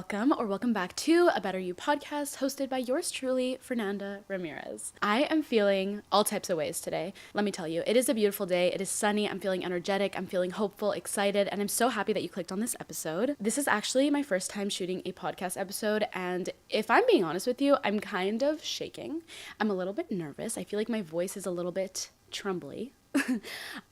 Welcome back to A Better You podcast, hosted by yours truly, Fernanda, Ramirez. I am feeling all types of ways today. Let me tell you, it is a beautiful day. It is sunny. I'm feeling energetic. I'm feeling hopeful, excited, and I'm so happy that you clicked on this episode. This is actually my first time shooting a podcast episode, and if I'm being honest with you, I'm kind of shaking. I'm a little bit nervous. I feel like my voice is a little bit trembly.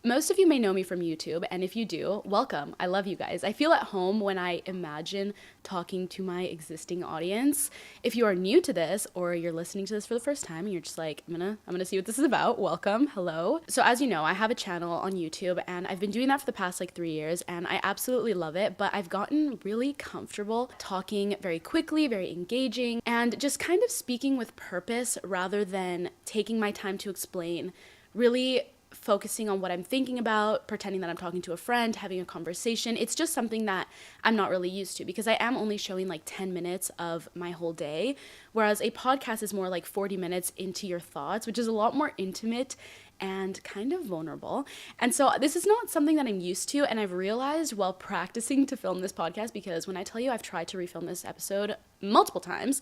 Most of you may know me from YouTube, and if you do, welcome. I love you guys. I feel at home when I imagine talking to my existing audience. If you are new to this or you're listening to this for the first time and you're just like, I'm gonna see what this is about, welcome, hello. So as you know, I have a channel on YouTube and I've been doing that for the past 3 years and I absolutely love it, but I've gotten really comfortable talking very quickly, very engaging, and just kind of speaking with purpose rather than taking my time to explain, really focusing on what I'm thinking about, pretending that I'm talking to a friend, having a conversation. It's just something that I'm not really used to because I am only showing 10 minutes of my whole day, whereas a podcast is more like 40 minutes into your thoughts, which is a lot more intimate and kind of vulnerable. And so this is not something that I'm used to, and I've realized while practicing to film this podcast, because when I tell you I've tried to refilm this episode multiple times,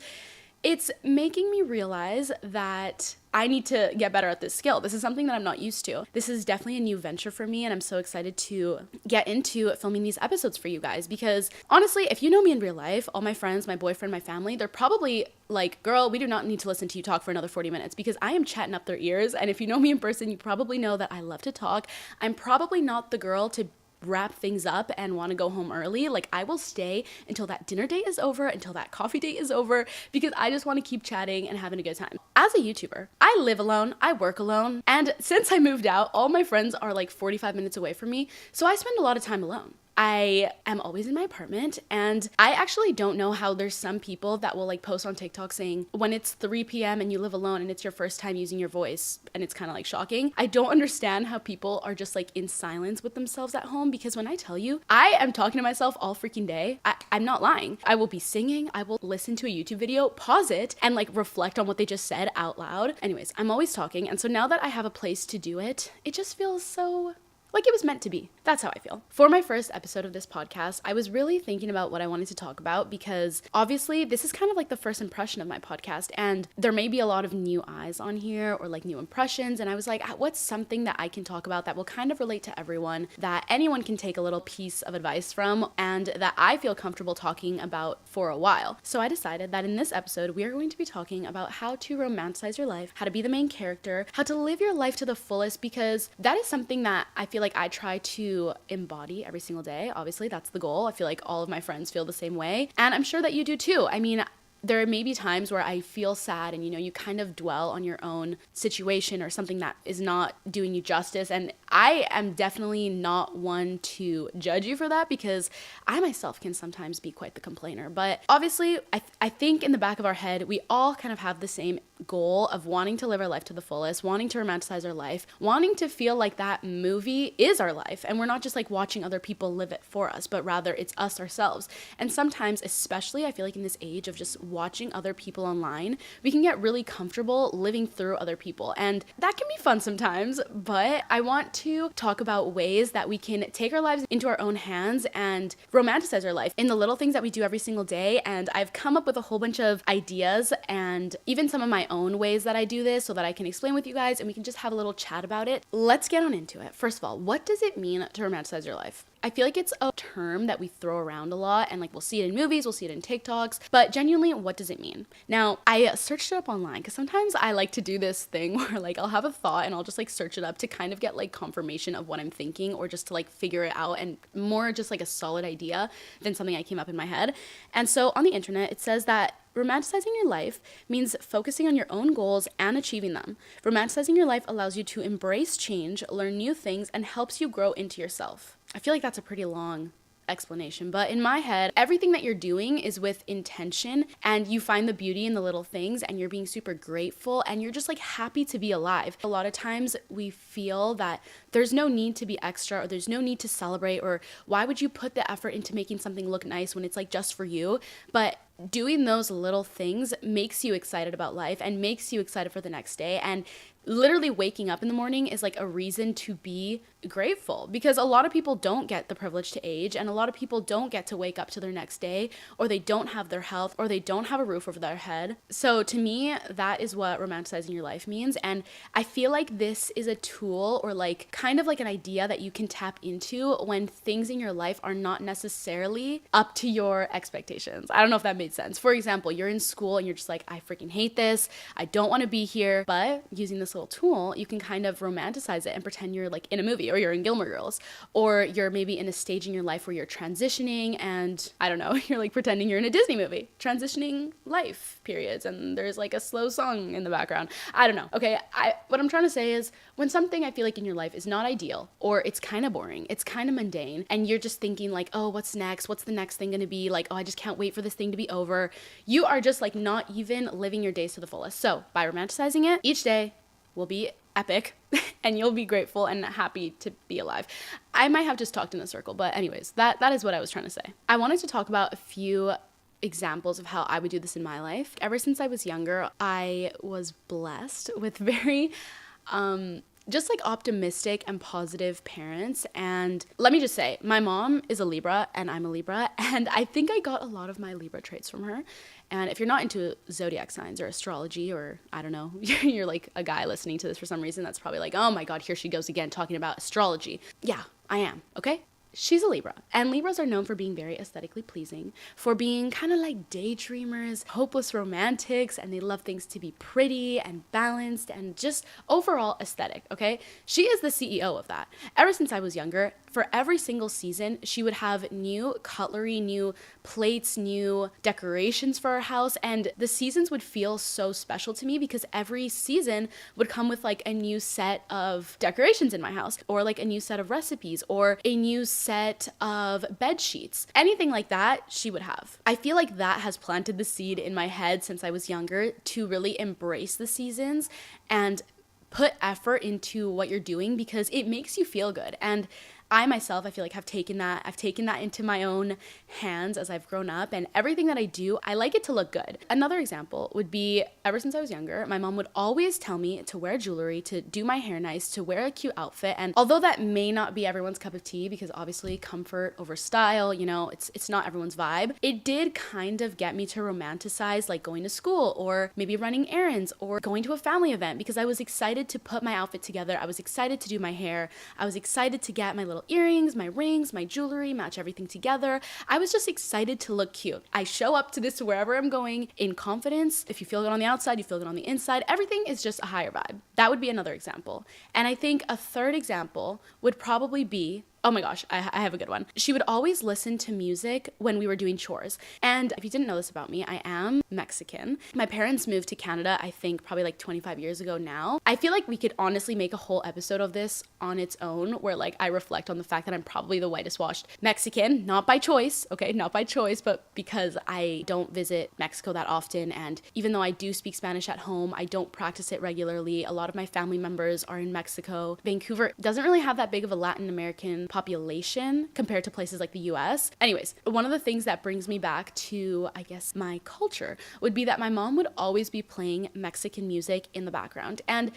it's making me realize that I need to get better at this skill. This is something that I'm not used to. This is definitely a new venture for me, and I'm so excited to get into filming these episodes for you guys because honestly, if you know me in real life, all my friends, my boyfriend, my family, they're probably like, girl, we do not need to listen to you talk for another 40 minutes because I am chatting up their ears. And if you know me in person, you probably know that I love to talk. I'm probably not the girl to wrap things up and want to go home early. I will stay until that dinner date is over, until that coffee date is over, because I just want to keep chatting and having a good time. As a YouTuber, I live alone, I work alone, and since I moved out, all my friends are 45 minutes away from me, so I spend a lot of time alone. I am always in my apartment, and I actually don't know how there's some people that will post on TikTok saying when it's 3 p.m. and you live alone and it's your first time using your voice and it's kind of shocking. I don't understand how people are just in silence with themselves at home, because when I tell you, I am talking to myself all freaking day. I'm not lying. I will be singing, I will listen to a YouTube video, pause it, and reflect on what they just said out loud. Anyways, I'm always talking, and so now that I have a place to do it, it just feels so like it was meant to be. That's how I feel. For my first episode of this podcast, I was really thinking about what I wanted to talk about because obviously this is kind of the first impression of my podcast, and there may be a lot of new eyes on here or new impressions, and I was like, what's something that I can talk about that will kind of relate to everyone, that anyone can take a little piece of advice from, and that I feel comfortable talking about for a while. So I decided that in this episode, we are going to be talking about how to romanticize your life, how to be the main character, how to live your life to the fullest, because that is something that I feel I try to embody every single day. Obviously, that's the goal. I feel like all of my friends feel the same way, and I'm sure that you do too. I mean, there may be times where I feel sad and, you kind of dwell on your own situation or something that is not doing you justice. And I am definitely not one to judge you for that because I myself can sometimes be quite the complainer. But obviously, I think in the back of our head, we all kind of have the same goal of wanting to live our life to the fullest, wanting to romanticize our life, wanting to feel like that movie is our life. And we're not just watching other people live it for us, but rather it's us ourselves. And sometimes, especially I feel in this age of just watching other people online, we can get really comfortable living through other people, and that can be fun sometimes. But I want to talk about ways that we can take our lives into our own hands and romanticize our life in the little things that we do every single day. And I've come up with a whole bunch of ideas and even some of my own ways that I do this so that I can explain with you guys and we can just have a little chat about it. Let's get on into it. First of all, what does it mean to romanticize your life? I feel it's a term that we throw around a lot, and we'll see it in movies, we'll see it in TikToks, but genuinely, what does it mean? Now, I searched it up online because sometimes I like to do this thing where I'll have a thought and I'll just search it up to kind of get confirmation of what I'm thinking, or just to figure it out, and more just a solid idea than something I came up in my head. And so on the internet, it says that romanticizing your life means focusing on your own goals and achieving them. Romanticizing your life allows you to embrace change, learn new things, and helps you grow into yourself. I feel that's a pretty long explanation, but in my head, everything that you're doing is with intention, and you find the beauty in the little things, and you're being super grateful, and you're just happy to be alive. A lot of times we feel that there's no need to be extra, or there's no need to celebrate, or why would you put the effort into making something look nice when it's just for you? But doing those little things makes you excited about life and makes you excited for the next day. And literally waking up in the morning is like a reason to be grateful, because a lot of people don't get the privilege to age, and a lot of people don't get to wake up to their next day, or they don't have their health, or they don't have a roof over their head. So to me, that is what romanticizing your life means. And I feel like this is a tool, or like kind of like an idea that you can tap into when things in your life are not necessarily up to your expectations. I don't know if that made sense. For example, you're in school and you're just like, I freaking hate this, I don't want to be here. But using this little tool, you can kind of romanticize it and pretend you're like in a movie, or you're in Gilmore Girls, or you're maybe in a stage in your life where you're transitioning, and I don't know, you're like pretending you're in a Disney movie, transitioning life periods, and there's like a slow song in the background. I don't know. Okay, what I'm trying to say is, when something I feel like in your life is not ideal, or it's kind of boring, it's kind of mundane, and you're just thinking like, oh, what's next? What's the next thing gonna be? Like, oh, I just can't wait for this thing to be over. You are just like not even living your days to the fullest. So by romanticizing it, each day will be epic and you'll be grateful and happy to be alive. I might have just talked in a circle, but anyways, that is what I was trying to say. I wanted to talk about a few examples of how I would do this in my life. Ever since I was younger, I was blessed with very just like optimistic and positive parents. And let me just say, my mom is a Libra and I'm a Libra, and I think I got a lot of my Libra traits from her. And if you're not into zodiac signs or astrology, or I don't know, you're like a guy listening to this for some reason, that's probably like, oh my God, here she goes again talking about astrology. Yeah, I am, okay? She's a Libra, and Libras are known for being very aesthetically pleasing, for being kind of like daydreamers, hopeless romantics, and they love things to be pretty and balanced and just overall aesthetic, okay? She is the CEO of that. Ever since I was younger, for every single season, she would have new cutlery, new plates, new decorations for our house, and the seasons would feel so special to me because every season would come with like a new set of decorations in my house, or like a new set of recipes, or a new set of bed sheets. Anything like that, she would have. I feel like that has planted the seed in my head since I was younger to really embrace the seasons and put effort into what you're doing, because it makes you feel good. And I myself, I feel like I've taken that into my own hands as I've grown up, and everything that I do, I like it to look good. Another example would be, ever since I was younger, my mom would always tell me to wear jewelry, to do my hair nice, to wear a cute outfit. And although that may not be everyone's cup of tea, because obviously comfort over style, you know, it's not everyone's vibe, it did kind of get me to romanticize like going to school, or maybe running errands, or going to a family event, because I was excited to put my outfit together. I was excited to do my hair. I was excited to get my little earrings, my rings, my jewelry, match everything together. I was just excited to look cute. I show up to this wherever I'm going in confidence. If you feel good on the outside, you feel good on the inside. Everything is just a higher vibe. That would be another example. And I think a third example would probably be, oh my gosh, I have a good one. She would always listen to music when we were doing chores. And if you didn't know this about me, I am Mexican. My parents moved to Canada, I think probably like 25 years ago now. I feel like we could honestly make a whole episode of this on its own, where like I reflect on the fact that I'm probably the whitest washed Mexican, not by choice, okay, not by choice, but because I don't visit Mexico that often. And even though I do speak Spanish at home, I don't practice it regularly. A lot of my family members are in Mexico. Vancouver doesn't really have that big of a Latin American population compared to places like the US. Anyways, one of the things that brings me back to, I guess, my culture would be that my mom would always be playing Mexican music in the background. And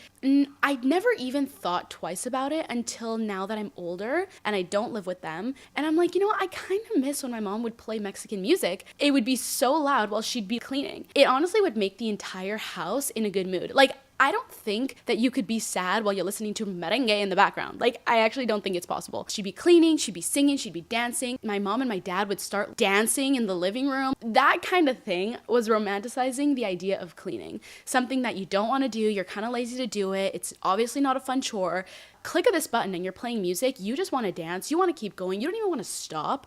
I'd never even thought twice about it until now that I'm older and I don't live with them. And I'm like, you know what? I kind of miss when my mom would play Mexican music. It would be so loud while she'd be cleaning. It honestly would make the entire house in a good mood. Like, I don't think that you could be sad while you're listening to merengue in the background. Like, I actually don't think it's possible. She'd be cleaning, she'd be singing, she'd be dancing. My mom and my dad would start dancing in the living room. That kind of thing was romanticizing the idea of cleaning. Something that you don't want to do, you're kind of lazy to do it. It's obviously not a fun chore. Click of this button and you're playing music. You just want to dance. You want to keep going. You don't even want to stop.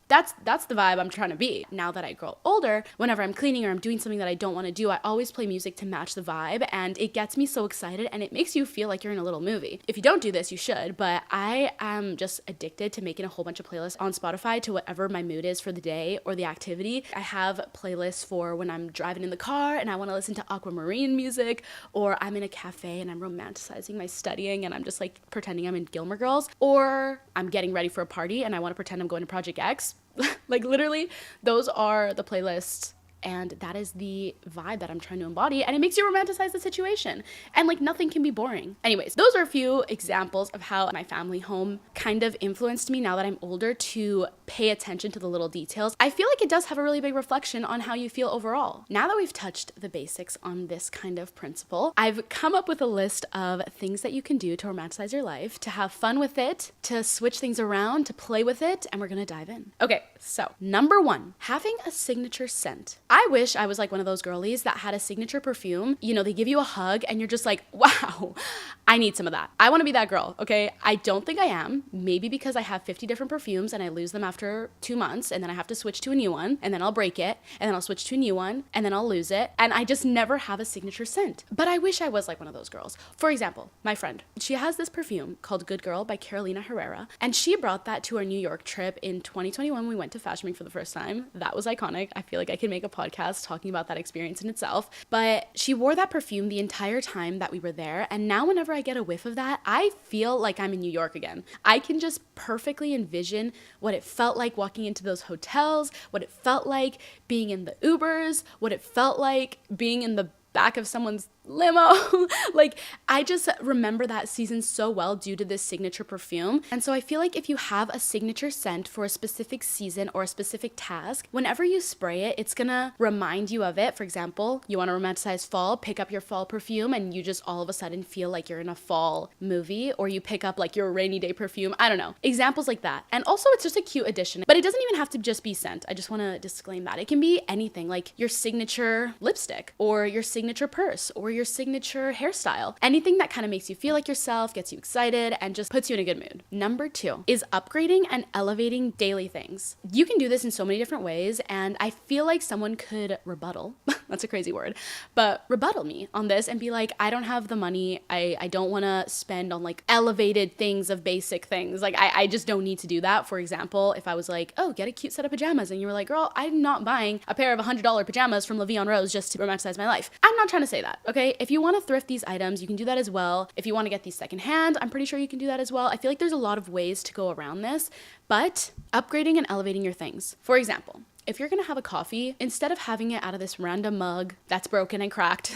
That's the vibe I'm trying to be. Now that I grow older, whenever I'm cleaning or I'm doing something that I don't want to do, I always play music to match the vibe, and it gets me so excited and it makes you feel like you're in a little movie. If you don't do this, you should, but I am just addicted to making a whole bunch of playlists on Spotify to whatever my mood is for the day or the activity. I have playlists for when I'm driving in the car and I want to listen to aquamarine music, or I'm in a cafe and I'm romanticizing my studying and I'm just like pretending I'm in Gilmore Girls, or I'm getting ready for a party and I want to pretend I'm going to Project X. Like, literally, those are the playlists And that is the vibe that I'm trying to embody. And it makes you romanticize the situation. And like nothing can be boring. Anyways, those are a few examples of how my family home kind of influenced me now that I'm older to pay attention to the little details. I feel like it does have a really big reflection on how you feel overall. Now that we've touched the basics on this kind of principle, I've come up with a list of things that you can do to romanticize your life, to have fun with it, to switch things around, to play with it, and we're gonna dive in. Okay, so number 1, having a signature scent. I wish I was like one of those girlies that had a signature perfume. You know, they give you a hug and you're just like, wow, I need some of that. I wanna be that girl, okay? I don't think I am. Maybe because I have 50 different perfumes and I lose them after 2 months, and then I have to switch to a new one, and then I'll break it, and then I'll switch to a new one, and then I'll lose it, and I just never have a signature scent. But I wish I was like one of those girls. For example, my friend, she has this perfume called Good Girl by Carolina Herrera, and she brought that to our New York trip in 2021. We went to Fashion Week for the first time. That was iconic. I feel like I could make a podcast talking about that experience in itself. But she wore that perfume the entire time that we were there, and now whenever I get a whiff of that, I feel like I'm in New York again. I can just perfectly envision what it felt like walking into those hotels, what it felt like being in the Ubers, what it felt like being in the back of someone's limo. Like, I just remember that season so well due to this signature perfume. And so I feel like if you have a signature scent for a specific season or a specific task, whenever you spray it, it's gonna remind you of it. For example, you want to romanticize fall, pick up your fall perfume and you just all of a sudden feel like you're in a fall movie, or you pick up like your rainy day perfume. I don't know. Examples like that. And also it's just a cute addition, but it doesn't even have to just be scent. I just want to disclaim that. It can be anything, like your signature lipstick or your signature purse or your signature hairstyle. Anything that kind of makes you feel like yourself, gets you excited, and just puts you in a good mood. Number 2 is upgrading and elevating daily things. You can do this in so many different ways, and I feel like someone could rebuttal, that's a crazy word, but rebuttal me on this and be like, I don't have the money, I don't want to spend on like elevated things of basic things. Like I just don't need to do that. For example, if I was like, oh, get a cute set of pajamas, and you were like, girl, I'm not buying a pair of $100 pajamas from La Vie en Rose just to romanticize my life. I'm not trying to say that, okay? If you want to thrift these items, you can do that as well. If you want to get these secondhand, I'm pretty sure you can do that as well. I feel like there's a lot of ways to go around this, but upgrading and elevating your things. For example, if you're gonna have a coffee, instead of having it out of this random mug that's broken and cracked,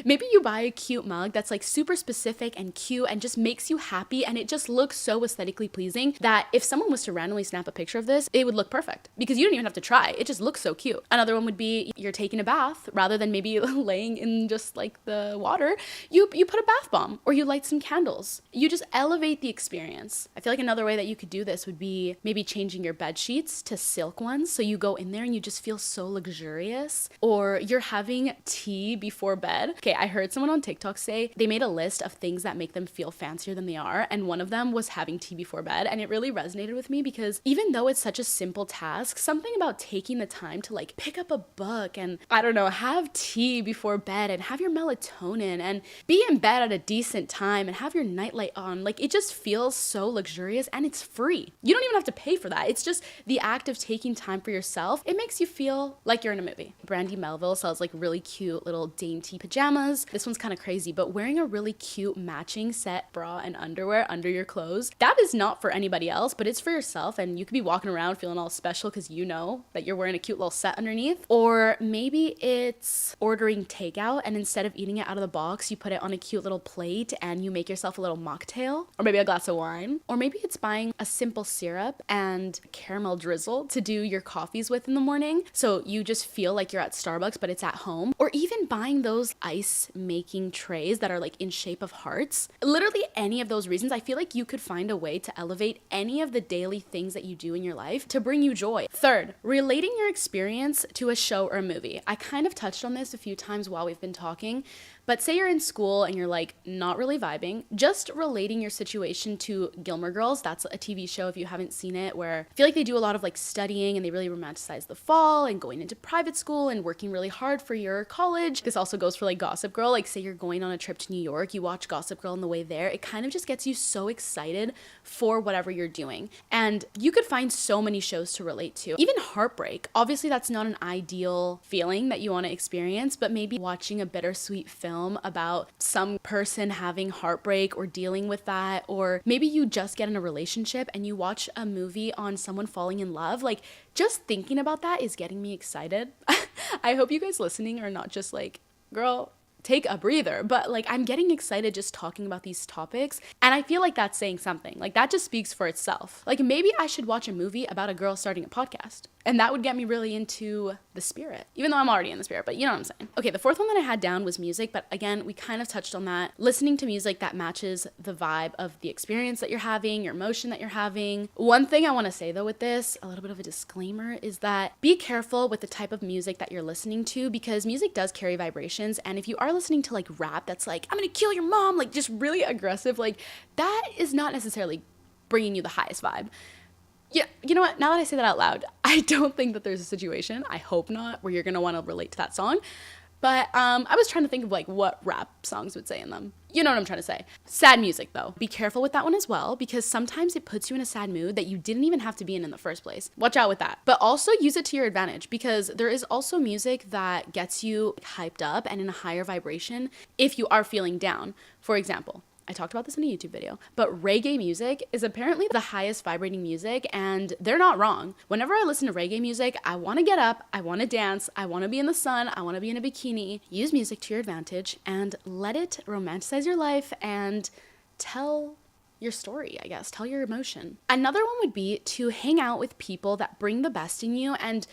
maybe you buy a cute mug that's like super specific and cute and just makes you happy, and it just looks so aesthetically pleasing that if someone was to randomly snap a picture of this, it would look perfect because you don't even have to try. It just looks so cute. Another one would be you're taking a bath rather than maybe laying in just like the water. You put a bath bomb or you light some candles. You just elevate the experience. I feel like another way that you could do this would be maybe changing your bed sheets to silk ones, so you go in there and you just feel so luxurious. Or you're having tea before bed. Okay, I heard someone on TikTok say they made a list of things that make them feel fancier than they are, and one of them was having tea before bed, and it really resonated with me because even though it's such a simple task, something about taking the time to like pick up a book and I don't know, have tea before bed and have your melatonin and be in bed at a decent time and have your nightlight on, like it just feels so luxurious, and it's free. You don't even have to pay for that. It's just the act of taking time for yourself. It makes you feel like you're in a movie. Brandy Melville sells like really cute little dainty pajamas. This one's kind of crazy, but wearing a really cute matching set bra and underwear under your clothes, that is not for anybody else, but it's for yourself, and you could be walking around feeling all special because you know that you're wearing a cute little set underneath. Or maybe it's ordering takeout, and instead of eating it out of the box, you put it on a cute little plate and you make yourself a little mocktail, or maybe a glass of wine. Or maybe it's buying a simple syrup and caramel drizzle to do your coffees with in the morning, so you just feel like you're at Starbucks but it's at home. Or even buying those ice making trays that are like in shape of hearts. Literally any of those reasons, I feel like you could find a way to elevate any of the daily things that you do in your life to bring you joy. Third, relating your experience to a show or a movie. I kind of touched on this a few times while we've been talking, but say you're in school and you're like not really vibing, just relating your situation to Gilmore Girls. That's a TV show if you haven't seen it, where I feel like they do a lot of like studying and they really romanticize the fall and going into private school and working really hard for your college. This also goes for like Gossip Girl. Like say you're going on a trip to New York, you watch Gossip Girl on the way there. It kind of just gets you so excited for whatever you're doing. And you could find so many shows to relate to. Even heartbreak. Obviously that's not an ideal feeling that you want to experience, but maybe watching a bittersweet film film about some person having heartbreak or dealing with that, or maybe you just get in a relationship and you watch a movie on someone falling in love, like just thinking about that is getting me excited. I hope you guys listening are not just like, girl, take a breather, but like I'm getting excited just talking about these topics, and I feel like that's saying something. Like that just speaks for itself. Like maybe I should watch a movie about a girl starting a podcast, and that would get me really into the spirit, even though I'm already in the spirit, but you know what I'm saying. Okay, the fourth one that I had down was music, but again, we kind of touched on that. Listening to music that matches the vibe of the experience that you're having, your emotion that you're having. One thing I want to say though with this, a little bit of a disclaimer, is that be careful with the type of music that you're listening to, because music does carry vibrations, and if you are listening to like rap that's like, I'm gonna kill your mom, like just really aggressive, like that is not necessarily bringing you the highest vibe. Yeah, you know what? Now that I say that out loud, I don't think that there's a situation, I hope not, where you're going to want to relate to that song. But I was trying to think of like what rap songs would say in them. You know what I'm trying to say. Sad music though. Be careful with that one as well, because sometimes it puts you in a sad mood that you didn't even have to be in the first place. Watch out with that. But also use it to your advantage, because there is also music that gets you hyped up and in a higher vibration if you are feeling down. For example, I talked about this in a YouTube video, but reggae music is apparently the highest vibrating music, and they're not wrong. Whenever I listen to reggae music, I want to get up, I want to dance, I want to be in the sun, I want to be in a bikini. Use music to your advantage and let it romanticize your life and tell your story, I guess, tell your emotion. Another one would be to hang out with people that bring the best in you, and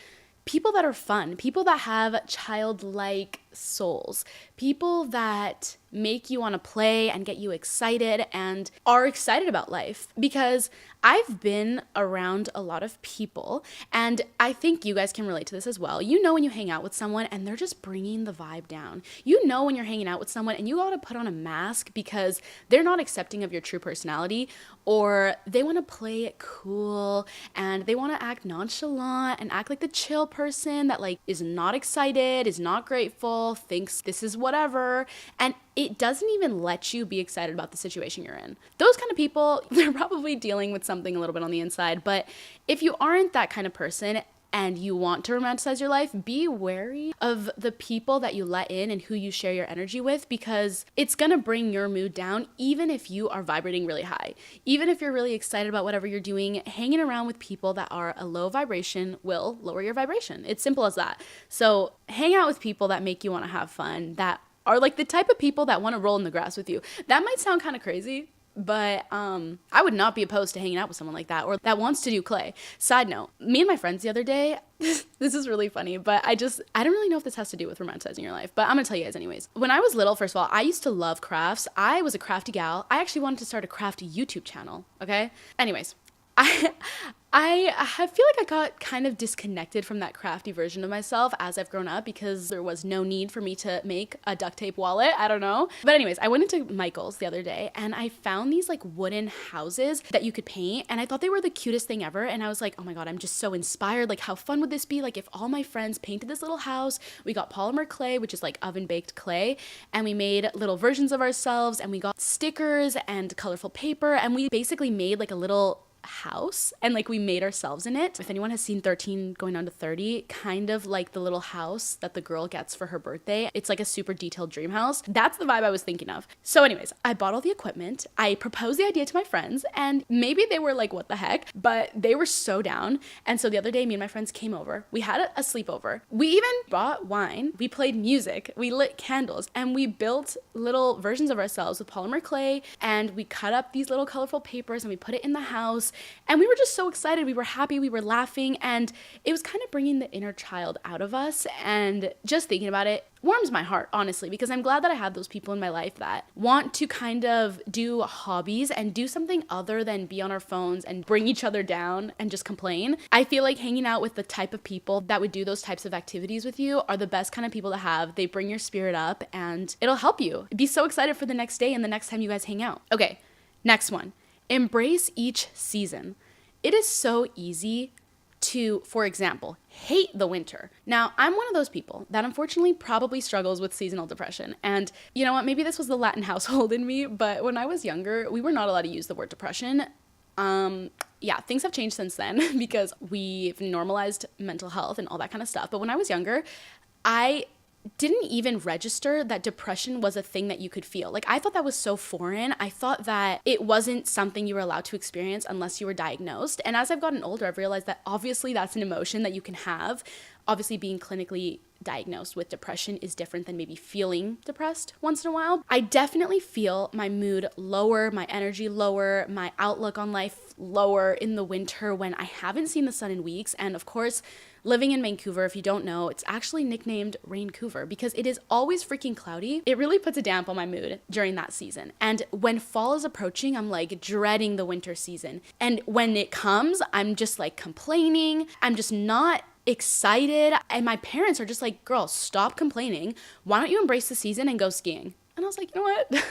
people that are fun, people that have childlike souls, people that make you want to play and get you excited and are excited about life. Because I've been around a lot of people, and I think you guys can relate to this as well. You know when you hang out with someone and they're just bringing the vibe down. You know when you're hanging out with someone and you gotta put on a mask because they're not accepting of your true personality, or they want to play it cool and they want to act nonchalant and act like the chill person that like is not excited, is not grateful, thinks this is whatever, and it doesn't even let you be excited about the situation you're in. Those kind of people, they're probably dealing with something a little bit on the inside. But if you aren't that kind of person and you want to romanticize your life, be wary of the people that you let in and who you share your energy with, because it's gonna bring your mood down even if you are vibrating really high. Even if you're really excited about whatever you're doing, hanging around with people that are a low vibration will lower your vibration. It's simple as that. So hang out with people that make you want to have fun, that are like the type of people that want to roll in the grass with you. That might sound kind of crazy, but I would not be opposed to hanging out with someone like that, or that wants to do clay. Side note, me and my friends the other day, this is really funny, but I don't really know if this has to do with romanticizing your life, but I'm gonna tell you guys anyways. When I was little, first of all, I used to love crafts. I was a crafty gal. I actually wanted to start a craft YouTube channel, okay? Anyways, I feel like I got kind of disconnected from that crafty version of myself as I've grown up, because there was no need for me to make a duct tape wallet. I don't know. But anyways, I went into Michael's the other day and I found these like wooden houses that you could paint, and I thought they were the cutest thing ever. And I was like, oh my God, I'm just so inspired. Like, how fun would this be? Like, if all my friends painted this little house, we got polymer clay, which is like oven baked clay, and we made little versions of ourselves, and we got stickers and colorful paper, and we basically made like a little house, and like we made ourselves in it. If anyone has seen 13 going on to 30, kind of like the little house that the girl gets for her birthday, it's like a super detailed dream house. That's the vibe I was thinking of. So anyways, I bought all the equipment, I proposed the idea to my friends, and maybe they were like, what the heck, but they were so down. And so the other day, me and my friends came over, we had a sleepover, we even bought wine, we played music, we lit candles, and we built little versions of ourselves with polymer clay, and we cut up these little colorful papers and we put it in the house. And we were just so excited. We were happy. We were laughing. And it was kind of bringing the inner child out of us. And just thinking about it warms my heart, honestly, because I'm glad that I have those people in my life that want to kind of do hobbies and do something other than be on our phones and bring each other down and just complain. I feel like hanging out with the type of people that would do those types of activities with you are the best kind of people to have. They bring your spirit up and it'll help you be so excited for the next day and the next time you guys hang out. Okay, next one. Embrace each season. It is so easy to, for example, hate the winter. Now, I'm one of those people that unfortunately probably struggles with seasonal depression. And you know what? Maybe this was the Latin household in me, but when I was younger, we were not allowed to use the word depression. Yeah, things have changed since then because we've normalized mental health and all that kind of stuff. But when I was younger, I didn't even register that depression was a thing that you could feel. Like, I thought that was so foreign. I thought that it wasn't something you were allowed to experience unless you were diagnosed. And as I've gotten older, I've realized that obviously that's an emotion that you can have. Obviously, being clinically diagnosed with depression is different than maybe feeling depressed once in a while. I definitely feel my mood lower, my energy lower, my outlook on life lower in the winter when I haven't seen the sun in weeks. And of course, living in Vancouver, if you don't know, it's actually nicknamed Raincouver because it is always freaking cloudy. It really puts a damp on my mood during that season. And when fall is approaching, I'm like dreading the winter season. And when it comes, I'm just like complaining. I'm just not excited. And my parents are just like, girl, stop complaining. Why don't you embrace the season and go skiing? And I was like, you know what? I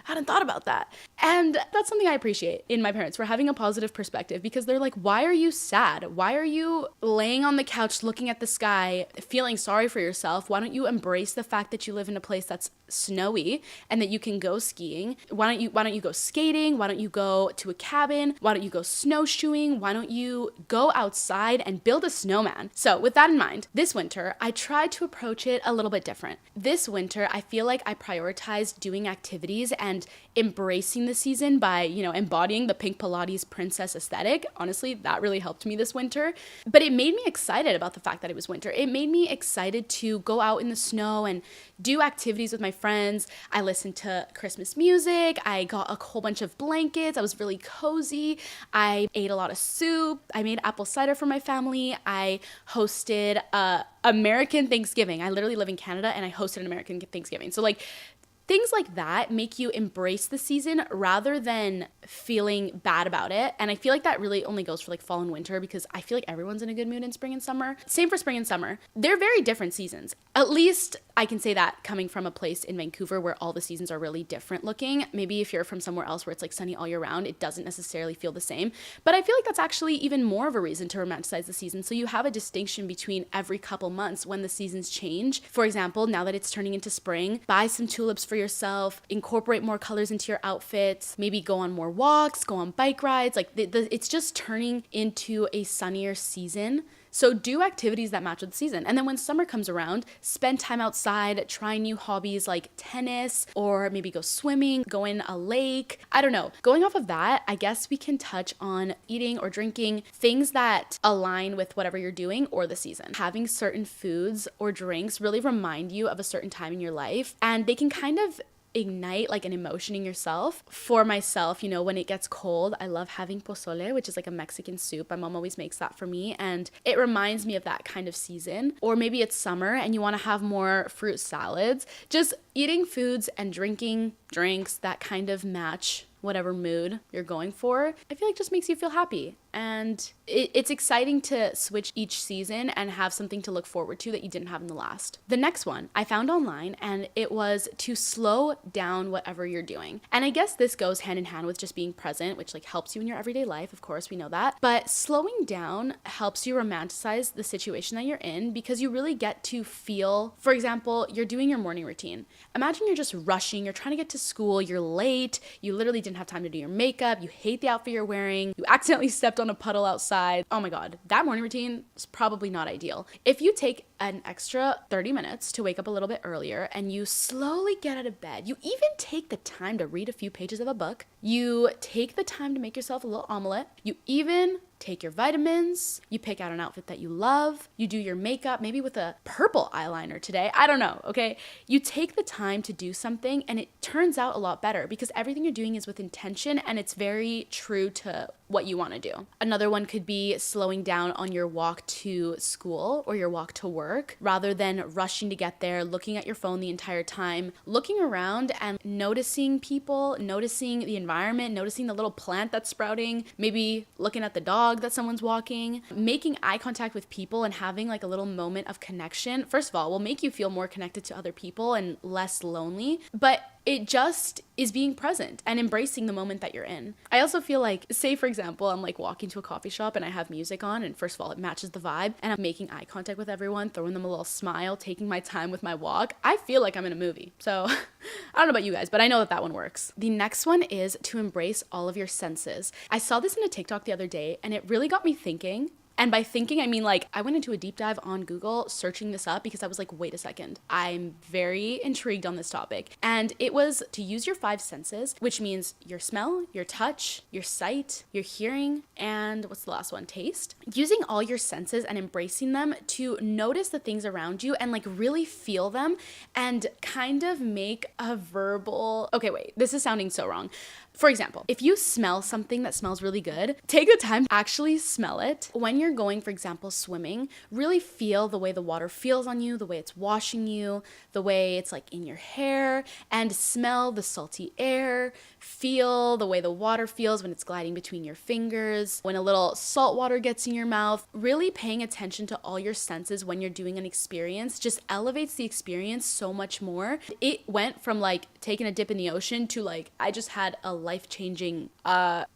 hadn't thought about that. And that's something I appreciate in my parents for having a positive perspective, because they're like, why are you sad? Why are you laying on the couch looking at the sky, feeling sorry for yourself? Why don't you embrace the fact that you live in a place that's snowy and that you can go skiing? Why don't you go skating? Why don't you go to a cabin? Why don't you go snowshoeing? Why don't you go outside and build a snowman? So with that in mind, this winter, I tried to approach it a little bit different. This winter, I feel like I prioritized doing activities and embracing the season by, embodying the pink Pilates princess aesthetic. Honestly, that really helped me this winter. But it made me excited about the fact that it was winter. It made me excited to go out in the snow and do activities with my friends. I listened to Christmas music. I got a whole bunch of blankets. I was really cozy. I ate a lot of soup. I made apple cider for my family. I hosted American Thanksgiving. I literally live in Canada and I hosted an American Thanksgiving. So things like that make you embrace the season rather than feeling bad about it. And I feel like that really only goes for fall and winter, because I feel like everyone's in a good mood in spring and summer. Same for spring and summer. They're very different seasons. At least I can say that coming from a place in Vancouver where all the seasons are really different looking. Maybe if you're from somewhere else where it's sunny all year round, it doesn't necessarily feel the same. But I feel like that's actually even more of a reason to romanticize the season. So you have a distinction between every couple months when the seasons change. For example, now that it's turning into spring, buy some tulips for yourself, incorporate more colors into your outfits, maybe go on more walks, go on bike rides. It's just turning into a sunnier season. So do activities that match with the season. And then when summer comes around, spend time outside, try new hobbies like tennis, or maybe go swimming, go in a lake. I don't know. Going off of that, I guess we can touch on eating or drinking things that align with whatever you're doing or the season. Having certain foods or drinks really remind you of a certain time in your life, and they can kind of ignite an emotion in yourself. For myself, when it gets cold, I love having pozole, which is a Mexican soup. My mom always makes that for me, and it reminds me of that kind of season. Or maybe it's summer and you want to have more fruit salads. Just eating foods and drinking drinks that kind of match whatever mood you're going for, I feel like just makes you feel happy. And it's exciting to switch each season and have something to look forward to that you didn't have in the last. The next one I found online, and it was to slow down whatever you're doing. And I guess this goes hand in hand with just being present, which helps you in your everyday life. Of course, we know that. But slowing down helps you romanticize the situation that you're in, because you really get to feel, for example, you're doing your morning routine. Imagine you're just rushing, you're trying to get to school, you're late, you literally didn't have time to do your makeup, you hate the outfit you're wearing, you accidentally stepped on a puddle outside. Oh my God, that morning routine is probably not ideal. If you take an extra 30 minutes to wake up a little bit earlier and you slowly get out of bed, you even take the time to read a few pages of a book, you take the time to make yourself a little omelet, you even take your vitamins, you pick out an outfit that you love, you do your makeup, maybe with a purple eyeliner today, I don't know, okay? You take the time to do something and it turns out a lot better because everything you're doing is with intention and it's very true to what you want to do. Another one could be slowing down on your walk to school or your walk to work rather than rushing to get there, looking at your phone the entire time, looking around and noticing people, noticing the environment, noticing the little plant that's sprouting, maybe looking at the dog that someone's walking, making eye contact with people and having a little moment of connection. First of all, will make you feel more connected to other people and less lonely, but it just is being present and embracing the moment that you're in. I also feel say for example, I'm walking to a coffee shop and I have music on, and first of all, it matches the vibe, and I'm making eye contact with everyone, throwing them a little smile, taking my time with my walk. I feel like I'm in a movie. So I don't know about you guys, but I know that one works. The next one is to embrace all of your senses. I saw this in a TikTok the other day and it really got me thinking. And by thinking, I mean like I went into a deep dive on Google searching this up because I was like, wait a second, I'm very intrigued on this topic. And it was to use your five senses, which means your smell, your touch, your sight, your hearing, and what's the last one? Taste. Using all your senses and embracing them to notice the things around you and like really feel them and kind of make a verbal, okay, wait, this is sounding so wrong. For example, if you smell something that smells really good, take the time to actually smell it. When you're going, for example, swimming, really feel the way the water feels on you, the way it's washing you, the way it's like in your hair, and smell the salty air, feel the way the water feels when it's gliding between your fingers, when a little salt water gets in your mouth. Really paying attention to all your senses when you're doing an experience just elevates the experience so much more. It went from like taking a dip in the ocean to like, I just had a life-changing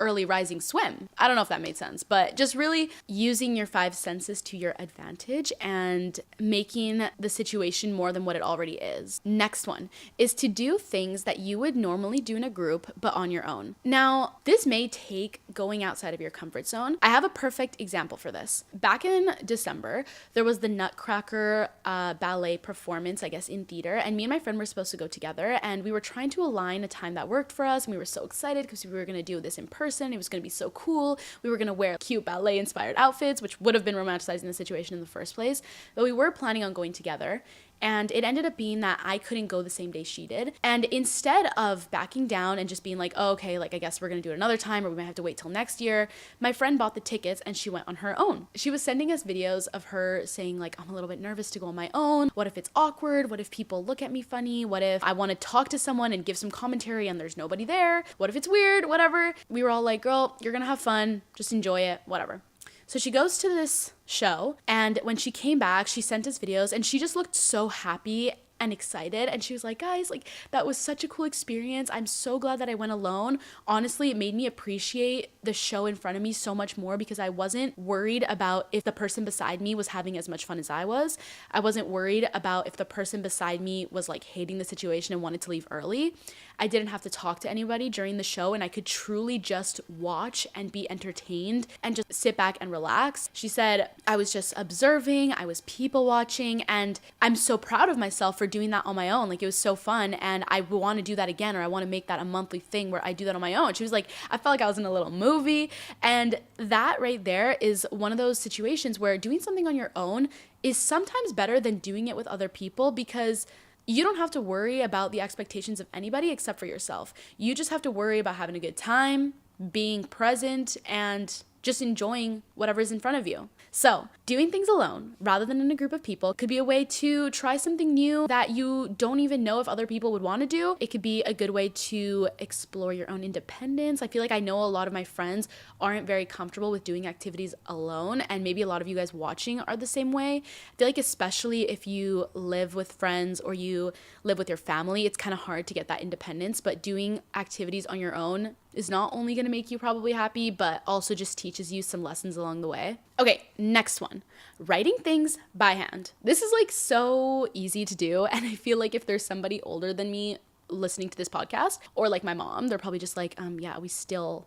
early rising swim. I don't know if that made sense, but just really using your five senses to your advantage and making the situation more than what it already is. Next one is to do things that you would normally do in a group, but on your own. Now, this may take going outside of your comfort zone. I have a perfect example for this. Back in December, there was the Nutcracker ballet performance, I guess, in theater, and me and my friend were supposed to go together, and we were trying to align a time that worked for us, and we were so excited because we were going to do this in person. It was going to be so cool. We were going to wear cute ballet inspired outfits, which would have been romanticizing the situation in the first place, but we were planning on going together. And it ended up being that I couldn't go the same day she did. And instead of backing down and just being like, oh, okay, like I guess we're going to do it another time or we might have to wait till next year, my friend bought the tickets and she went on her own. She was sending us videos of her saying like, I'm a little bit nervous to go on my own. What if it's awkward? What if people look at me funny? What if I want to talk to someone and give some commentary and there's nobody there? What if it's weird? Whatever. We were all like, girl, you're going to have fun. Just enjoy it. Whatever. So she goes to this show, and when she came back, she sent us videos, and she just looked so happy and excited, and she was like, guys, like that was such a cool experience. I'm so glad that I went alone. Honestly, it made me appreciate the show in front of me so much more because I wasn't worried about if the person beside me was having as much fun as I was. I wasn't worried about if the person beside me was like hating the situation and wanted to leave early. I didn't have to talk to anybody during the show, and I could truly just watch and be entertained and just sit back and relax. She said, I was just observing, I was people watching, and I'm so proud of myself for doing that on my own. Like, it was so fun, and I want to do that again, or I want to make that a monthly thing where I do that on my own. She was like, I felt like I was in a little movie, and that right there is one of those situations where doing something on your own is sometimes better than doing it with other people, because you don't have to worry about the expectations of anybody except for yourself. You just have to worry about having a good time, being present, and just enjoying whatever's in front of you. So, doing things alone rather than in a group of people could be a way to try something new that you don't even know if other people would want to do. It could be a good way to explore your own independence. I feel like I know a lot of my friends aren't very comfortable with doing activities alone, and maybe a lot of you guys watching are the same way. I feel like especially if you live with friends or you live with your family, it's kind of hard to get that independence, but doing activities on your own is not only going to make you probably happy, but also just teaches you some lessons along the way. Okay, next one. Writing things by hand. This is like so easy to do, and I feel like if there's somebody older than me listening to this podcast, or like my mom, they're probably just like, yeah, we still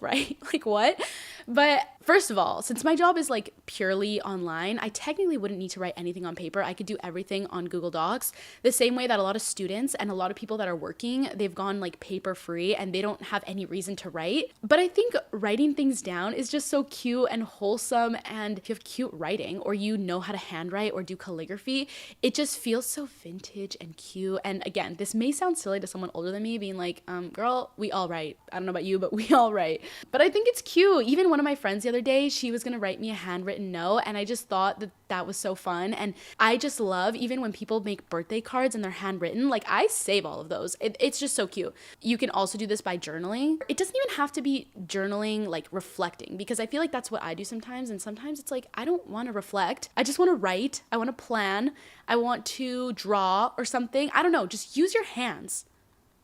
write. Like, what? But first of all, since my job is like purely online, I technically wouldn't need to write anything on paper. I could do everything on Google Docs, the same way that a lot of students and a lot of people that are working, they've gone like paper free and they don't have any reason to write. But I think writing things down is just so cute and wholesome, and if you have cute writing or you know how to handwrite or do calligraphy, it just feels so vintage and cute. And again, this may sound silly to someone older than me being like, girl, we all write. I don't know about you, but we all write. But I think it's cute. Even one of my friends the other day, she was gonna write me a handwritten note, and I just thought that was so fun. And I just love, even when people make birthday cards and they're handwritten, like I save all of those. It's just so cute. You can also do this by journaling. It doesn't even have to be journaling like reflecting, because I feel like that's what I do sometimes, and sometimes it's like I don't want to reflect. I just want to write. I want to plan. I want to draw or something. I don't know, just use your hands.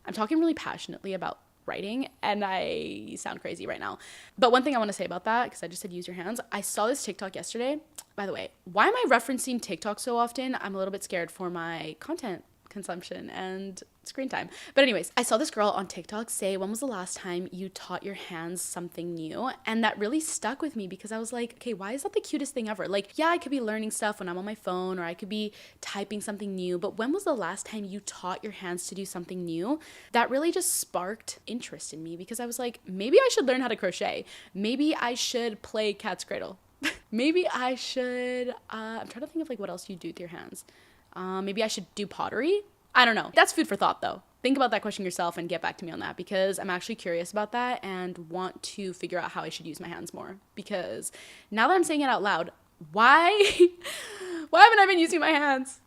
I'm talking really passionately about writing, and I sound crazy right now. But one thing I want to say about that, because I just said use your hands, I saw this TikTok yesterday. By the way, why am I referencing TikTok so often? I'm a little bit scared for my content, consumption and screen time. But anyways, I saw this girl on TikTok say, when was the last time you taught your hands something new? And that really stuck with me because I was like, okay, why is that the cutest thing ever? Like, yeah, I could be learning stuff when I'm on my phone, or I could be typing something new, but when was the last time you taught your hands to do something new? That really just sparked interest in me because I was like, maybe I should learn how to crochet. Maybe I should play cat's cradle. Maybe I should, I'm trying to think of like what else you do with your hands. Maybe I should do pottery. I don't know. That's food for thought though. Think about that question yourself and get back to me on that because I'm actually curious about that and want to figure out how I should use my hands more. Because now that I'm saying it out loud, why haven't I been using my hands?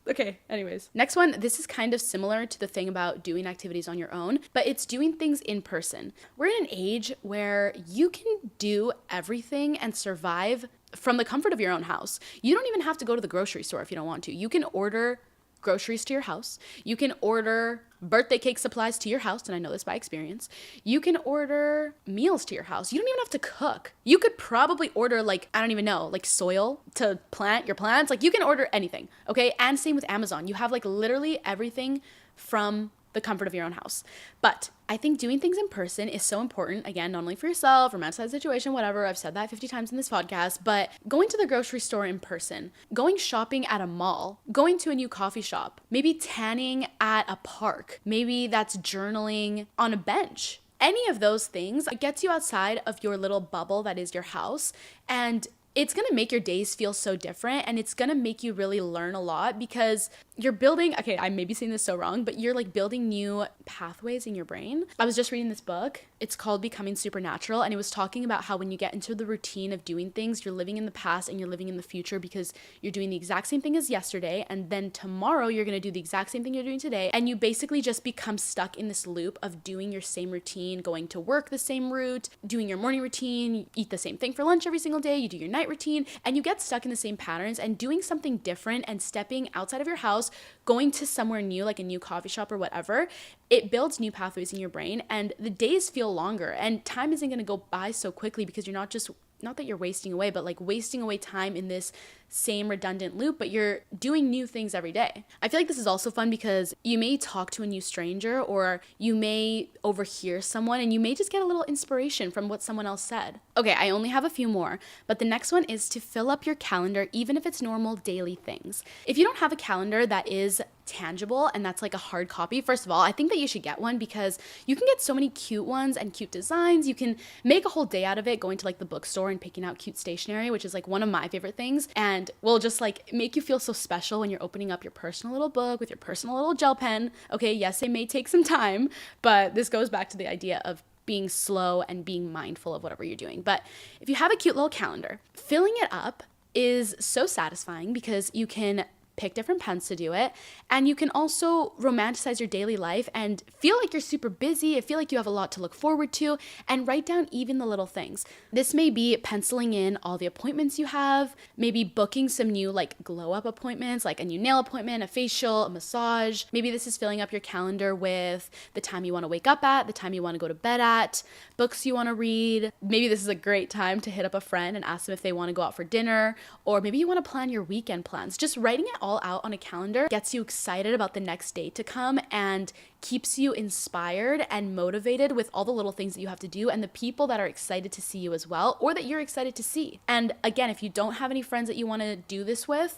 Okay, anyways. Next one, this is kind of similar to the thing about doing activities on your own, but it's doing things in person. We're in an age where you can do everything and survive from the comfort of your own house. You don't even have to go to the grocery store if you don't want to. You can order groceries to your house. You can order birthday cake supplies to your house, and I know this by experience. You can order meals to your house. You don't even have to cook. You could probably order like, I don't even know, like soil to plant your plants. Like you can order anything, okay? And same with Amazon. You have like literally everything from the comfort of your own house. But I think doing things in person is so important. Again, not only for yourself, romanticized situation, whatever. I've said that 50 times in this podcast, but going to the grocery store in person, going shopping at a mall, going to a new coffee shop, maybe tanning at a park, maybe that's journaling on a bench. Any of those things, it gets you outside of your little bubble that is your house, and it's going to make your days feel so different, and it's going to make you really learn a lot because you're building, okay, I may be saying this so wrong, but you're like building new pathways in your brain. I was just reading this book. It's called Becoming Supernatural, and it was talking about how when you get into the routine of doing things, you're living in the past and you're living in the future because you're doing the exact same thing as yesterday, and then tomorrow you're going to do the exact same thing you're doing today, and you basically just become stuck in this loop of doing your same routine, going to work the same route, doing your morning routine, you eat the same thing for lunch every single day, you do your night routine, and you get stuck in the same patterns. And doing something different and stepping outside of your house, going to somewhere new, like a new coffee shop or whatever, it builds new pathways in your brain, and the days feel longer, and time isn't going to go by so quickly because you're not that you're wasting away, but like wasting away time in this same redundant loop, but you're doing new things every day. I feel like this is also fun because you may talk to a new stranger, or you may overhear someone, and you may just get a little inspiration from what someone else said. Okay, I only have a few more, but the next one is to fill up your calendar, even if it's normal daily things. If you don't have a calendar that is tangible and that's like a hard copy, first of all, I think that you should get one because you can get so many cute ones and cute designs. You can make a whole day out of it going to like the bookstore and picking out cute stationery, which is like one of my favorite things, and will just like make you feel so special when you're opening up your personal little book with your personal little gel pen. Okay, yes, it may take some time, but this goes back to the idea of being slow and being mindful of whatever you're doing. But if you have a cute little calendar, filling it up is so satisfying because you can pick different pens to do it, and you can also romanticize your daily life and feel like you're super busy, feel like you have a lot to look forward to, and write down even the little things. This may be penciling in all the appointments you have, maybe booking some new like glow up appointments, like a new nail appointment, a facial, a massage. Maybe this is filling up your calendar with the time you want to wake up at, the time you want to go to bed at, books you want to read. Maybe this is a great time to hit up a friend and ask them if they want to go out for dinner, or maybe you want to plan your weekend plans. Just writing it all out on a calendar gets you excited about the next day to come and keeps you inspired and motivated with all the little things that you have to do and the people that are excited to see you as well, or that you're excited to see. And again, if you don't have any friends that you want to do this with,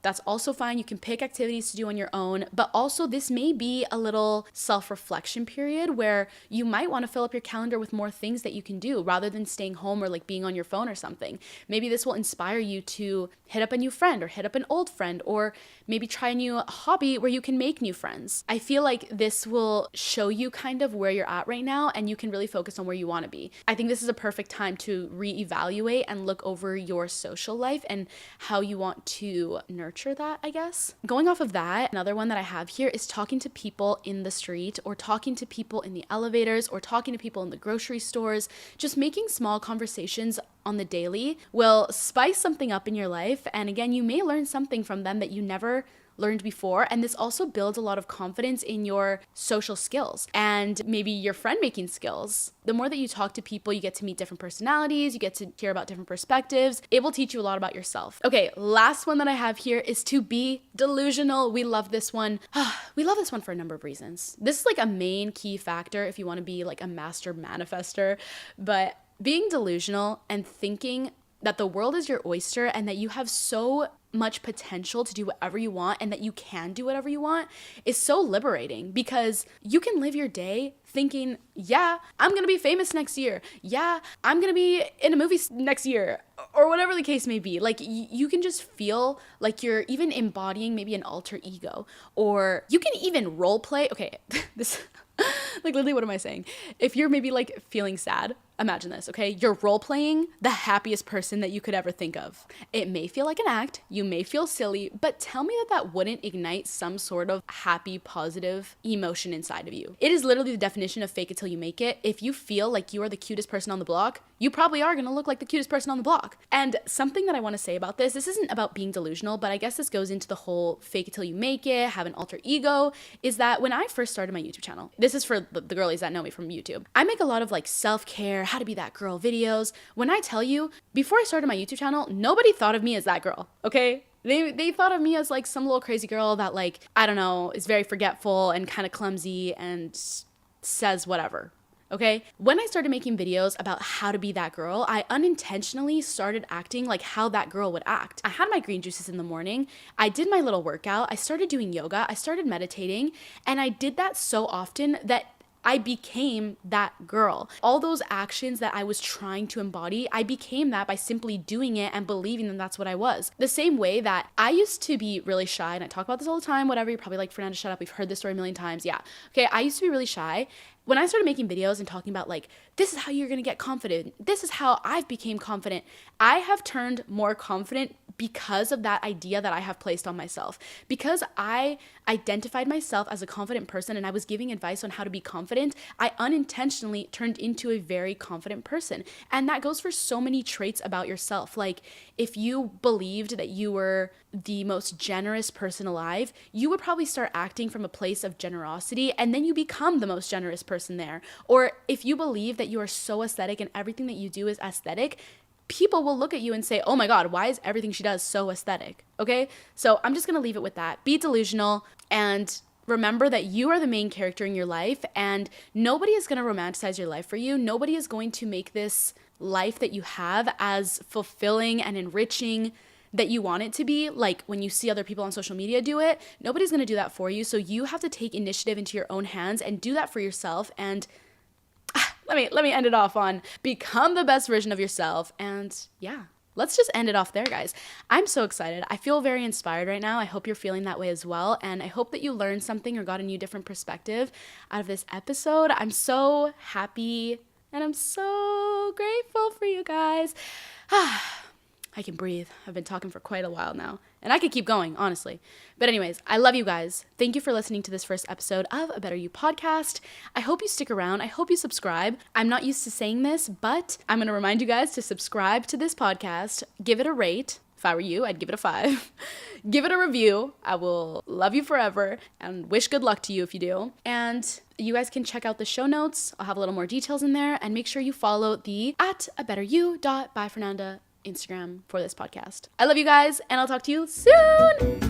that's also fine. You can pick activities to do on your own, but also this may be a little self-reflection period where you might want to fill up your calendar with more things that you can do rather than staying home or like being on your phone or something. Maybe this will inspire you to hit up a new friend or hit up an old friend, or maybe try a new hobby where you can make new friends. I feel like this will show you kind of where you're at right now, and you can really focus on where you want to be. I think this is a perfect time to reevaluate and look over your social life and how you want to nurture that, I guess. Going off of that, another one that I have here is talking to people in the street, or talking to people in the elevators, or talking to people in the grocery stores. Just making small conversations on the daily will spice something up in your life, and again, you may learn something from them that you never learned before. And this also builds a lot of confidence in your social skills and maybe your friend making skills. The more that you talk to people, you get to meet different personalities, you get to hear about different perspectives. It will teach you a lot about yourself. Okay, last one that I have here is to be delusional. We love this one. We love this one for a number of reasons. This is like a main key factor if you want to be like a master manifester, but being delusional and thinking that the world is your oyster and that you have so much potential to do whatever you want and that you can do whatever you want is so liberating, because you can live your day thinking, yeah, I'm gonna be famous next year. Yeah, I'm gonna be in a movie next year, or whatever the case may be. Like you can just feel like you're even embodying maybe an alter ego, or you can even role play. Okay, this like literally, what am I saying? If you're maybe like feeling sad, imagine this, okay? You're role playing the happiest person that you could ever think of. It may feel like an act, you may feel silly, but tell me that that wouldn't ignite some sort of happy, positive emotion inside of you. It is literally the definition of fake it till you make it. If you feel like you are the cutest person on the block, you probably are gonna look like the cutest person on the block. And something that I wanna say about this isn't about being delusional, but I guess this goes into the whole fake it till you make it, have an alter ego, is that when I first started my YouTube channel, this is for the girlies that know me from YouTube, I make a lot of like self-care, how to be that girl videos. When I tell you, before I started my YouTube channel, nobody thought of me as that girl, okay? They thought of me as like some little crazy girl that like, I don't know, is very forgetful and kind of clumsy and says whatever. Okay, when I started making videos about how to be that girl, I unintentionally started acting like how that girl would act. I had my green juices in the morning, I did my little workout, I started doing yoga, I started meditating, and I did that so often that I became that girl. All those actions that I was trying to embody, I became that by simply doing it and believing that that's what I was. The same way that I used to be really shy, and I talk about this all the time, whatever, you're probably like, Fernanda, shut up, we've heard this story a million times. Yeah. Okay, I used to be really shy. When I started making videos and talking about like, this is how you're gonna get confident, this is how I've became confident, I have turned more confident because of that idea that I have placed on myself. Because I identified myself as a confident person and I was giving advice on how to be confident, I unintentionally turned into a very confident person. And that goes for so many traits about yourself. Like if you believed that you were the most generous person alive, you would probably start acting from a place of generosity, and then you become the most generous person there. Or if you believe that you are so aesthetic and everything that you do is aesthetic, people will look at you and say, oh my God, why is everything she does so aesthetic? Okay, so I'm just gonna leave it with that. Be delusional and remember that you are the main character in your life, and nobody is gonna romanticize your life for you. Nobody is going to make this life that you have as fulfilling and enriching that you want it to be. Like when you see other people on social media do it, nobody's gonna do that for you. So you have to take initiative into your own hands and do that for yourself. And let me end it off on become the best version of yourself. And yeah, let's just end it off there, guys. I'm so excited. I feel very inspired right now. I hope you're feeling that way as well. And I hope that you learned something or got a new different perspective out of this episode. I'm so happy and I'm so grateful for you guys. I can breathe. I've been talking for quite a while now, and I could keep going, honestly. But anyways, I love you guys. Thank you for listening to this first episode of A Better You podcast. I hope you stick around. I hope you subscribe. I'm not used to saying this, but I'm going to remind you guys to subscribe to this podcast. Give it a rate. If I were you, I'd give it a 5. Give it a review. I will love you forever and wish good luck to you if you do. And you guys can check out the show notes. I'll have a little more details in there, and make sure you follow the @abetteryou.byfernanda Instagram for this podcast. I love you guys, and I'll talk to you soon.